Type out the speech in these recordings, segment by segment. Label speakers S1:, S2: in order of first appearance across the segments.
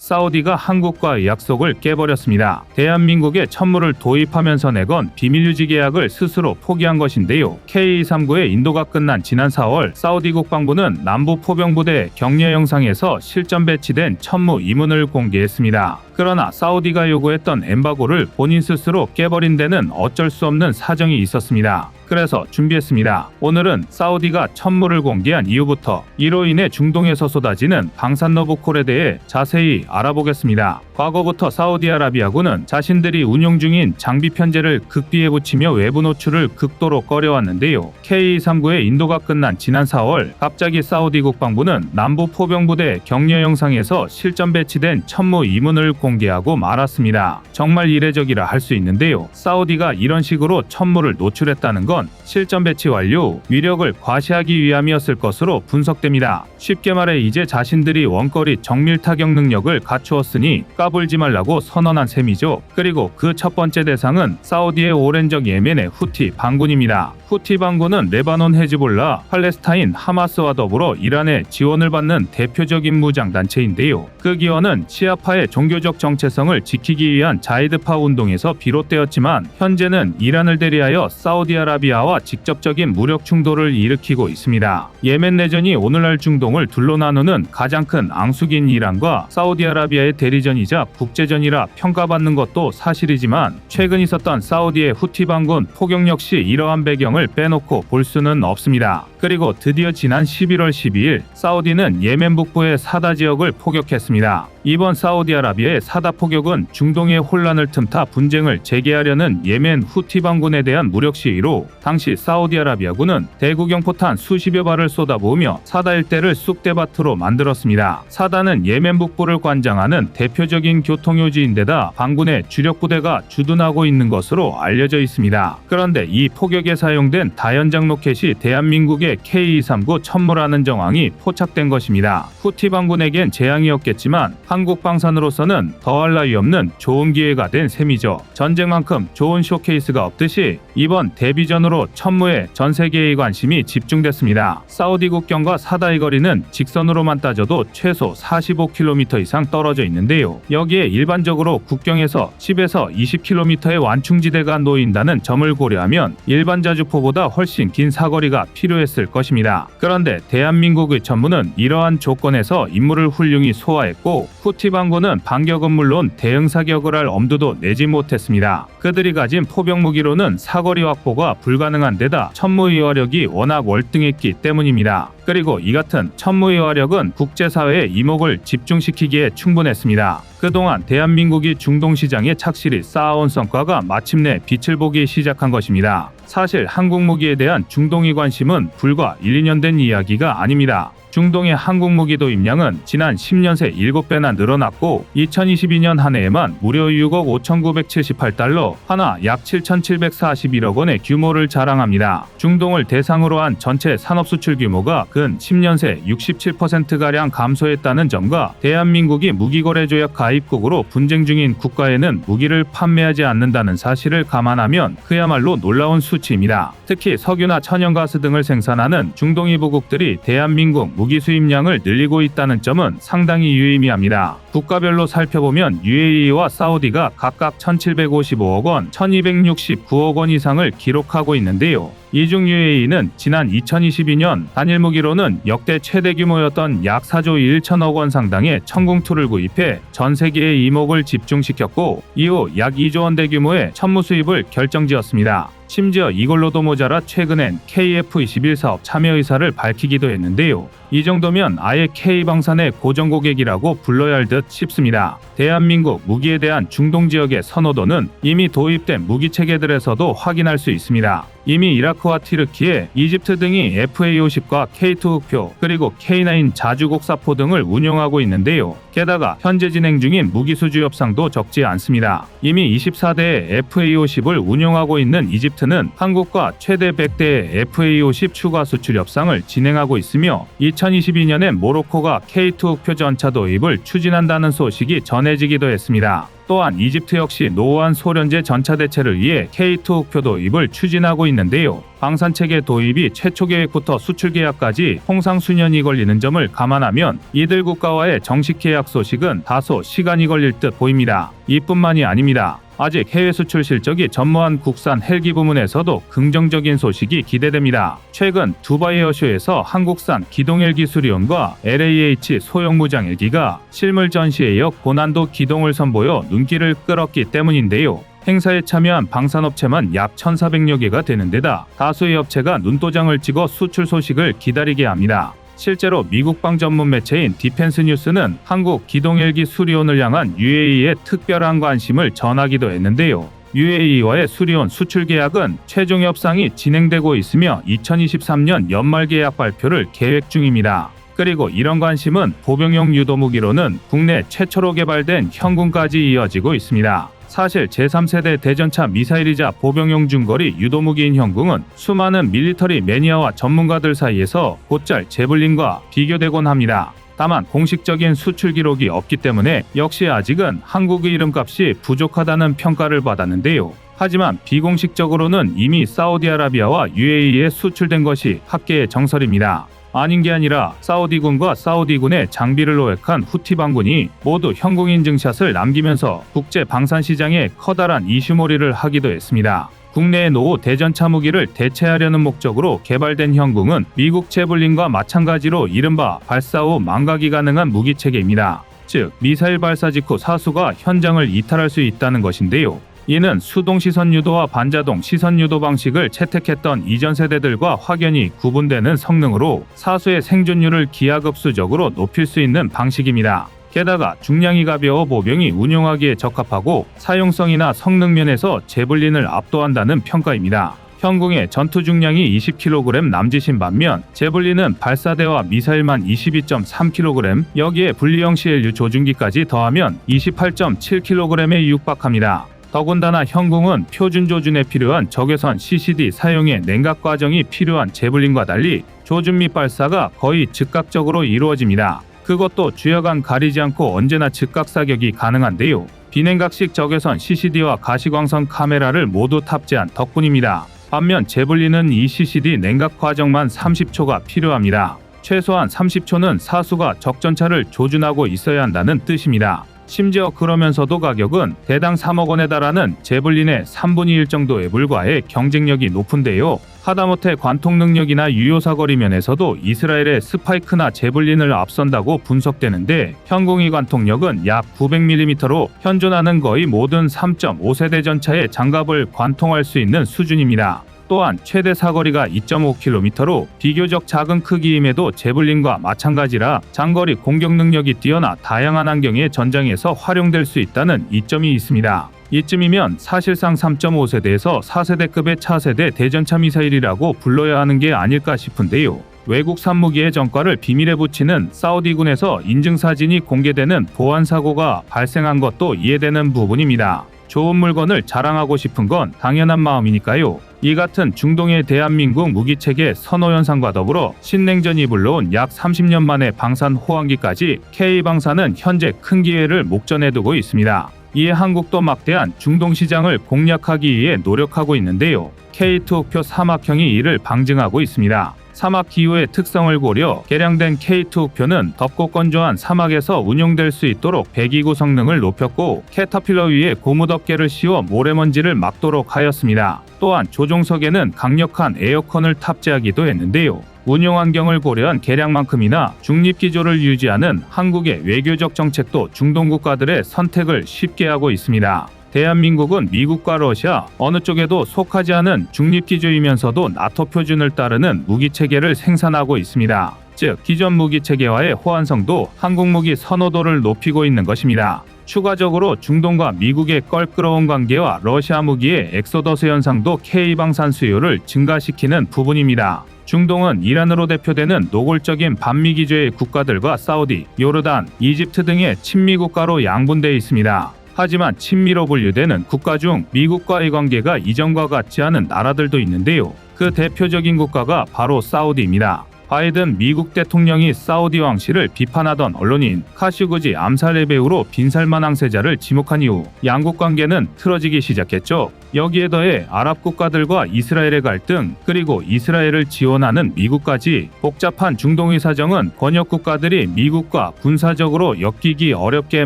S1: 사우디가 한국과의 약속을 깨버렸습니다. 대한민국에 천무를 도입하면서 내건 비밀유지 계약을 스스로 포기한 것인데요. K239의 인도가 끝난 지난 4월 사우디 국방부는 남부 포병부대 격려 영상에서 실전 배치된 천무 이문을 공개했습니다. 그러나 사우디가 요구했던 엠바고를 본인 스스로 깨버린 데는 어쩔 수 없는 사정이 있었습니다. 그래서 준비했습니다. 오늘은 사우디가 천무를 공개한 이유부터 이로 인해 중동에서 쏟아지는 방산노브콜에 대해 자세히 알아보겠습니다. 과거부터 사우디아라비아군은 자신들이 운용 중인 장비 편제를 극비에 붙이며 외부 노출을 극도로 꺼려왔는데요. K239의 인도가 끝난 지난 4월 갑자기 사우디 국방부는 남부 포병부대 격려 영상에서 실전 배치된 천무 이문을 공개하고 말았습니다. 정말 이례적이라 할 수 있는데요. 사우디가 이런 식으로 천무를 노출했다는 건 실전 배치 완료, 위력을 과시하기 위함이었을 것으로 분석됩니다. 쉽게 말해 이제 자신들이 원거리 정밀 타격 능력을 갖추었으니 까불지 말라고 선언한 셈이죠. 그리고 그 첫 번째 대상은 사우디의 오랜 적 예멘의 후티 반군입니다. 후티 반군은 레바논 헤즈볼라, 팔레스타인 하마스와 더불어 이란의 지원을 받는 대표적인 무장단체인데요. 그 기원은 시아파의 종교적 정체성을 지키기 위한 자이드파 운동에서 비롯되었지만 현재는 이란을 대리하여 사우디아라비아와 직접적인 무력 충돌을 일으키고 있습니다. 예멘 내전이 오늘날 중동을 둘러 나누는 가장 큰 앙숙인 이란과 사우디아라비아의 대리전이자 국제전이라 평가받는 것도 사실이지만 최근 있었던 사우디의 후티 반군 포격 역시 이러한 배경을 빼놓고 볼 수는 없습니다. 그리고 드디어 지난 11월 12일 사우디는 예멘 북부의 사다 지역을 포격했습니다. 이번 사우디아라비아의 사다 포격은 중동의 혼란을 틈타 분쟁을 재개하려는 예멘 후티 반군에 대한 무력 시위로 당시 사우디아라비아군은 대구경 포탄 수십여 발을 쏟아부으며 사다 일대를 쑥대밭으로 만들었습니다. 사다는 예멘 북부를 관장하는 대표적인 교통요지인데다 반군의 주력 부대가 주둔하고 있는 것으로 알려져 있습니다. 그런데 이 포격에 사용된 다연장 로켓이 대한민국의 K239 천무라는 정황이 포착된 것입니다. 후티 반군에겐 재앙이었겠지만 한국 방산으로서는 더할 나위 없는 좋은 기회가 된 셈이죠. 전쟁만큼 좋은 쇼케이스가 없듯이 이번 데뷔전으로 천무에 전 세계의 관심이 집중됐습니다. 사우디 국경과 사다의 거리는 직선으로만 따져도 최소 45km 이상 떨어져 있는데요. 여기에 일반적으로 국경에서 10에서 20km의 완충지대가 놓인다는 점을 고려하면 일반 자주포보다 훨씬 긴 사거리가 필요했을 것입니다. 그런데 대한민국의 천무는 이러한 조건에서 임무를 훌륭히 소화했고 후티 반군은 반격은 물론 대응 사격을 할 엄두도 내지 못했습니다. 그들이 가진 포병 무기로는 사거리 확보가 불가능한 데다 천무의 화력이 워낙 월등했기 때문입니다. 그리고 이 같은 천무의 화력은 국제사회의 이목을 집중시키기에 충분했습니다. 그동안 대한민국이 중동 시장에 착실히 쌓아온 성과가 마침내 빛을 보기 시작한 것입니다. 사실 한국 무기에 대한 중동의 관심은 불과 1, 2년 된 이야기가 아닙니다. 중동의 한국 무기 도입량은 지난 10년 새 7배나 늘어났고 2022년 한 해에만 무려 6억 5,978달러, 하나 약 7,741억 원의 규모를 자랑합니다. 중동을 대상으로 한 전체 산업 수출 규모가 근 10년 새 67%가량 감소했다는 점과 대한민국이 무기거래조약 가입국으로 분쟁 중인 국가에는 무기를 판매하지 않는다는 사실을 감안하면 그야말로 놀라운 수치입니다. 특히 석유나 천연가스 등을 생산하는 중동의 부국들이 대한민국 무기 수입량을 늘리고 있다는 점은 상당히 유의미합니다. 국가별로 살펴보면 UAE와 사우디가 각각 1,755억 원, 1,269억 원 이상을 기록하고 있는데요. 이 중 UAE는 지난 2022년 단일 무기로는 역대 최대 규모였던 약 4조 1천억 원 상당의 천궁2를 구입해 전 세계의 이목을 집중시켰고 이후 약 2조 원대 규모의 천무 수입을 결정지었습니다. 심지어 이걸로도 모자라 최근엔 KF-21 사업 참여 의사를 밝히기도 했는데요. 이 정도면 아예 K방산의 고정 고객이라고 불러야 할 듯 싶습니다. 대한민국 무기에 대한 중동 지역의 선호도는 이미 도입된 무기 체계들에서도 확인할 수 있습니다. 이미 이라크와 튀르키예, 이집트 등이 FA-50과 K2 흑표, 그리고 K9 자주곡사포 등을 운용하고 있는데요. 게다가 현재 진행 중인 무기 수주 협상도 적지 않습니다. 이미 24대의 FA-50을 운용하고 있는 이집트는 한국과 최대 100대의 FA-50 추가 수출 협상을 진행하고 있으며 2022년엔 모로코가 K2 흑표 전차 도입을 추진한다는 소식이 전해지기도 했습니다. 또한 이집트 역시 노후한 소련제 전차 대체를 위해 K2 흑표 도입을 추진하고 있는데요. 방산체계 도입이 최초 계획부터 수출 계약까지 통상 수년이 걸리는 점을 감안하면 이들 국가와의 정식 계약 소식은 다소 시간이 걸릴 듯 보입니다. 이뿐만이 아닙니다. 아직 해외 수출 실적이 전무한 국산 헬기 부문에서도 긍정적인 소식이 기대됩니다. 최근 두바이 에어쇼에서 한국산 기동 헬기 수리온과 LAH 소형 무장 헬기가 실물 전시에 이어 고난도 기동을 선보여 눈길을 끌었기 때문인데요. 행사에 참여한 방산업체만 약 1,400여 개가 되는 데다 다수의 업체가 눈도장을 찍어 수출 소식을 기다리게 합니다. 실제로 미국방 전문 매체인 디펜스 뉴스는 한국 기동 헬기 수리온을 향한 UAE의 특별한 관심을 전하기도 했는데요. UAE와의 수리온 수출 계약은 최종 협상이 진행되고 있으며 2023년 연말 계약 발표를 계획 중입니다. 그리고 이런 관심은 보병용 유도무기로는 국내 최초로 개발된 현군까지 이어지고 있습니다. 사실 제3세대 대전차 미사일이자 보병용 중거리 유도무기인 현궁은 수많은 밀리터리 매니아와 전문가들 사이에서 곧잘 제블린과 비교되곤 합니다. 다만 공식적인 수출 기록이 없기 때문에 역시 아직은 한국의 이름값이 부족하다는 평가를 받았는데요. 하지만 비공식적으로는 이미 사우디아라비아와 UAE에 수출된 것이 학계의 정설입니다. 아닌 게 아니라 사우디군과 사우디군의 장비를 노획한 후티 반군이 모두 현궁 인증샷을 남기면서 국제 방산 시장에 커다란 이슈몰이를 하기도 했습니다. 국내의 노후 대전차 무기를 대체하려는 목적으로 개발된 현궁은 미국 제블린과 마찬가지로 이른바 발사 후 망각이 가능한 무기체계입니다. 즉 미사일 발사 직후 사수가 현장을 이탈할 수 있다는 것인데요. 이는 수동 시선 유도와 반자동 시선 유도 방식을 채택했던 이전 세대들과 확연히 구분되는 성능으로 사수의 생존율을 기하급수적으로 높일 수 있는 방식입니다. 게다가 중량이 가벼워 보병이 운용하기에 적합하고 사용성이나 성능 면에서 제블린을 압도한다는 평가입니다. 현궁의 전투 중량이 20kg 남짓인 반면 제블린은 발사대와 미사일만 22.3kg, 여기에 분리형 CLU 조준기까지 더하면 28.7kg에 육박합니다. 더군다나 현궁은 표준 조준에 필요한 적외선 CCD 사용의 냉각 과정이 필요한 제블린과 달리 조준 및 발사가 거의 즉각적으로 이루어집니다. 그것도 주여간 가리지 않고 언제나 즉각 사격이 가능한데요. 비냉각식 적외선 CCD와 가시광선 카메라를 모두 탑재한 덕분입니다. 반면 제블린은 이 CCD 냉각 과정만 30초가 필요합니다. 최소한 30초는 사수가 적전차를 조준하고 있어야 한다는 뜻입니다. 심지어 그러면서도 가격은 대당 3억 원에 달하는 제블린의 3분의 1 정도에 불과해 경쟁력이 높은데요. 하다못해 관통 능력이나 유효 사거리 면에서도 이스라엘의 스파이크나 제블린을 앞선다고 분석되는데 현궁의 관통력은 약 900mm로 현존하는 거의 모든 3.5세대 전차의 장갑을 관통할 수 있는 수준입니다. 또한 최대 사거리가 2.5km로 비교적 작은 크기임에도 제블린과 마찬가지라 장거리 공격 능력이 뛰어나 다양한 환경의 전장에서 활용될 수 있다는 이점이 있습니다. 이쯤이면 사실상 3.5세대에서 4세대급의 차세대 대전차 미사일이라고 불러야 하는 게 아닐까 싶은데요. 외국산 무기의 전과를 비밀에 붙이는 사우디군에서 인증사진이 공개되는 보안 사고가 발생한 것도 이해되는 부분입니다. 좋은 물건을 자랑하고 싶은 건 당연한 마음이니까요. 이 같은 중동의 대한민국 무기체계 선호 현상과 더불어 신냉전이 불러온 약 30년 만의 방산 호황기까지 K방산은 현재 큰 기회를 목전에 두고 있습니다. 이에 한국도 막대한 중동 시장을 공략하기 위해 노력하고 있는데요. K2 흑표 사막형이 이를 방증하고 있습니다. 사막 기후의 특성을 고려 개량된 K2 흑표는 덥고 건조한 사막에서 운용될 수 있도록 배기구 성능을 높였고 캐터필러 위에 고무덮개를 씌워 모래먼지를 막도록 하였습니다. 또한 조종석에는 강력한 에어컨을 탑재하기도 했는데요. 운용 환경을 고려한 개량만큼이나 중립기조를 유지하는 한국의 외교적 정책도 중동 국가들의 선택을 쉽게 하고 있습니다. 대한민국은 미국과 러시아 어느 쪽에도 속하지 않은 중립기조이면서도 나토 표준을 따르는 무기체계를 생산하고 있습니다. 즉 기존 무기체계와의 호환성도 한국 무기 선호도를 높이고 있는 것입니다. 추가적으로 중동과 미국의 껄끄러운 관계와 러시아 무기의 엑소더스 현상도 K방산 수요를 증가시키는 부분입니다. 중동은 이란으로 대표되는 노골적인 반미 기조의 국가들과 사우디, 요르단, 이집트 등의 친미 국가로 양분되어 있습니다. 하지만 친미로 분류되는 국가 중 미국과의 관계가 이전과 같지 않은 나라들도 있는데요. 그 대표적인 국가가 바로 사우디입니다. 바이든 미국 대통령이 사우디 왕실을 비판하던 언론인 카슈그지 암살의 배우로 빈살만 왕세자를 지목한 이후 양국 관계는 틀어지기 시작했죠. 여기에 더해 아랍 국가들과 이스라엘의 갈등, 그리고 이스라엘을 지원하는 미국까지 복잡한 중동의 사정은 권역 국가들이 미국과 군사적으로 엮이기 어렵게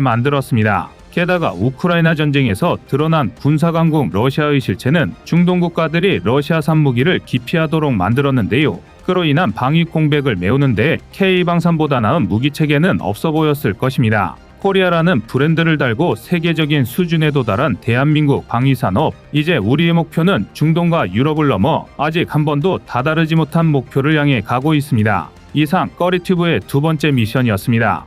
S1: 만들었습니다. 게다가 우크라이나 전쟁에서 드러난 군사강국 러시아의 실체는 중동 국가들이 러시아산 무기를 기피하도록 만들었는데요. 그로 인한 방위 공백을 메우는 데 K방산보다 나은 무기체계는 없어 보였을 것입니다. 코리아라는 브랜드를 달고 세계적인 수준에 도달한 대한민국 방위산업, 이제 우리의 목표는 중동과 유럽을 넘어 아직 한 번도 다다르지 못한 목표를 향해 가고 있습니다. 이상 꺼리튜브의 두 번째 미션이었습니다.